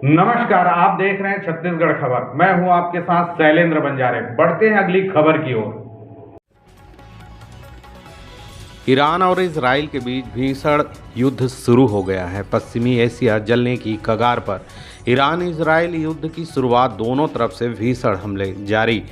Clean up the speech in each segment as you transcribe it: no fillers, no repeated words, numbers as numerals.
नमस्कार, आप देख रहे हैं छत्तीसगढ़ खबर। मैं हूं आपके साथ शैलेंद्र बंजारे। बढ़ते हैं अगली खबर की ओर। ईरान और इजराइल के बीच भीषण युद्ध शुरू हो गया है। पश्चिमी एशिया जलने की कगार पर। ईरान इजराइल युद्ध की शुरुआत, दोनों तरफ से भीषण हमले जारी।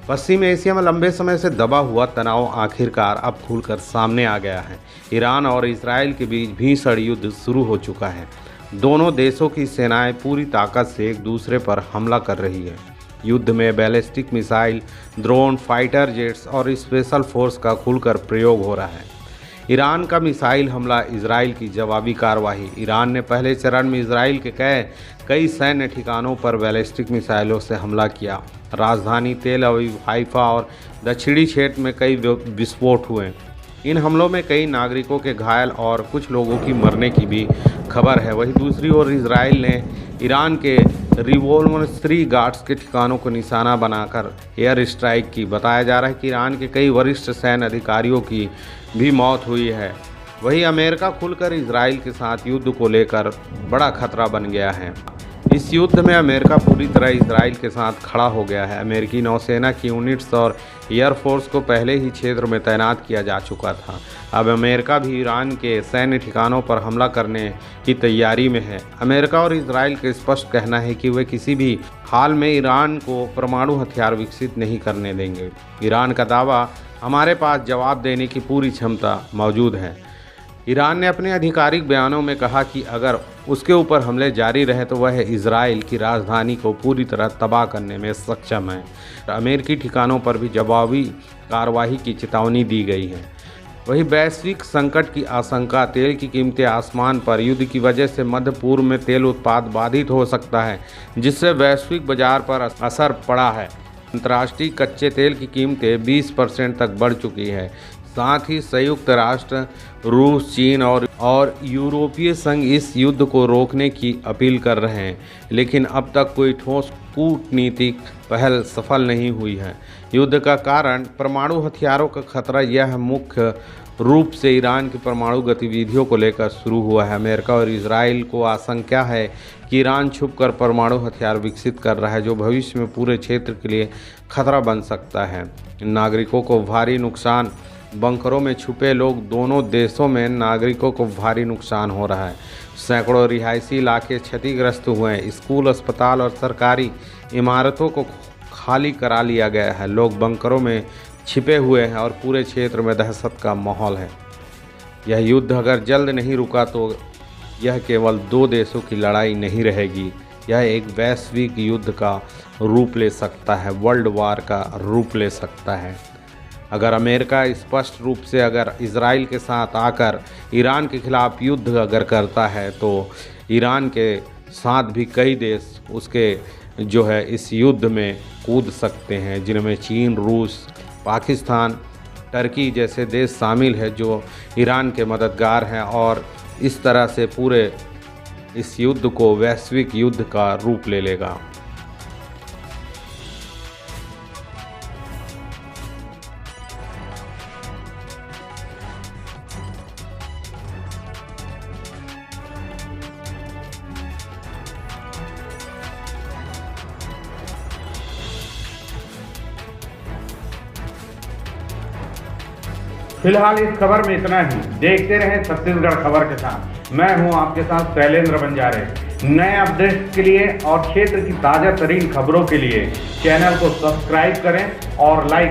पश्चिम एशिया में लंबे समय से दबा हुआ तनाव आखिरकार अब खुलकर सामने आ गया है। ईरान और इजराइल के बीच भीषण युद्ध शुरू हो चुका है। दोनों देशों की सेनाएं पूरी ताकत से एक दूसरे पर हमला कर रही है। युद्ध में ballistic missile, drone, fighter jets और स्पेशल फोर्स का खुलकर प्रयोग हो रहा है। ईरान का मिसाइल हमला, इजराइल की जवाबी कार्रवाई। ईरान ने पहले चरण में इजराइल के कई सैन्य ठिकानों पर बैलिस्टिक मिसाइलों से हमला किया। राजधानी तेल अवीव, हाइफा और दक्षिणी क्षेत्र में कई विस्फोट हुए। इन हमलों में कई नागरिकों के घायल और कुछ लोगों की मरने की भी खबर है। वहीं दूसरी ओर इजराइल ने ईरान के रिवोल्यूशनरी गार्ड्स के ठिकानों को निशाना बनाकर एयर स्ट्राइक की। बताया जा रहा है कि ईरान के कई वरिष्ठ सैन्य अधिकारियों की भी मौत हुई है। वहीं अमेरिका खुलकर इजराइल के साथ युद्ध को लेकर बड़ा खतरा बन गया है। इस युद्ध में अमेरिका पूरी तरह इजराइल के साथ खड़ा हो गया है। अमेरिकी नौसेना की यूनिट्स और एयरफोर्स को पहले ही क्षेत्र में तैनात किया जा चुका था। अब अमेरिका भी ईरान के सैन्य ठिकानों पर हमला करने की तैयारी में है। अमेरिका और इजराइल का स्पष्ट कहना है कि वे किसी भी हाल में ईरान को परमाणु हथियार विकसित नहीं करने देंगे। ईरान का दावा, हमारे पास जवाब देने की पूरी क्षमता मौजूद है। ईरान ने अपने आधिकारिक बयानों में कहा कि अगर उसके ऊपर हमले जारी रहे तो वह इजराइल की राजधानी को पूरी तरह तबाह करने में सक्षम है। अमेरिकी ठिकानों पर भी जवाबी कार्रवाई की चेतावनी दी गई है। वहीं वैश्विक संकट की आशंका, तेल की कीमतें आसमान पर। युद्ध की वजह से मध्य पूर्व में तेल उत्पाद बाधित हो सकता है, जिससे वैश्विक बाजार पर असर पड़ा है। अंतर्राष्ट्रीय कच्चे तेल की कीमतें 20% तक बढ़ चुकी है। साथ ही संयुक्त राष्ट्र, रूस, चीन और यूरोपीय संघ इस युद्ध को रोकने की अपील कर रहे हैं, लेकिन अब तक कोई ठोस कूटनीतिक पहल सफल नहीं हुई है। युद्ध का कारण परमाणु हथियारों का खतरा, यह मुख्य रूप से ईरान की परमाणु गतिविधियों को लेकर शुरू हुआ है। अमेरिका और इजराइल को आशंका है कि ईरान छुपकर परमाणु हथियार विकसित कर रहा है, जो भविष्य में पूरे क्षेत्र के लिए खतरा बन सकता है। नागरिकों को भारी नुकसान, बंकरों में छुपे लोग। दोनों देशों में नागरिकों को भारी नुकसान हो रहा है। सैकड़ों रिहायशी इलाके क्षतिग्रस्त हुए हैं। स्कूल, अस्पताल और सरकारी इमारतों को खाली करा लिया गया है। लोग बंकरों में छिपे हुए हैं और पूरे क्षेत्र में दहशत का माहौल है। यह युद्ध अगर जल्द नहीं रुका तो यह केवल दो देशों की लड़ाई नहीं रहेगी, यह एक वैश्विक युद्ध का रूप ले सकता है, वर्ल्ड वार का रूप ले सकता है। अगर अमेरिका स्पष्ट रूप से अगर इजराइल के साथ आकर ईरान के खिलाफ युद्ध अगर करता है तो ईरान के साथ भी कई देश उसके इस युद्ध में कूद सकते हैं, जिनमें चीन, रूस, पाकिस्तान, टर्की जैसे देश शामिल है, जो ईरान के मददगार हैं। और इस तरह से पूरे इस युद्ध को वैश्विक युद्ध का रूप ले लेगा। फिलहाल इस खबर में इतना ही। देखते रहें छत्तीसगढ़ खबर के साथ। मैं हूं आपके साथ शैलेंद्र बंजारे। नए अपडेट्स के लिए और क्षेत्र की ताजा तरीन खबरों के लिए चैनल को सब्सक्राइब करें और लाइक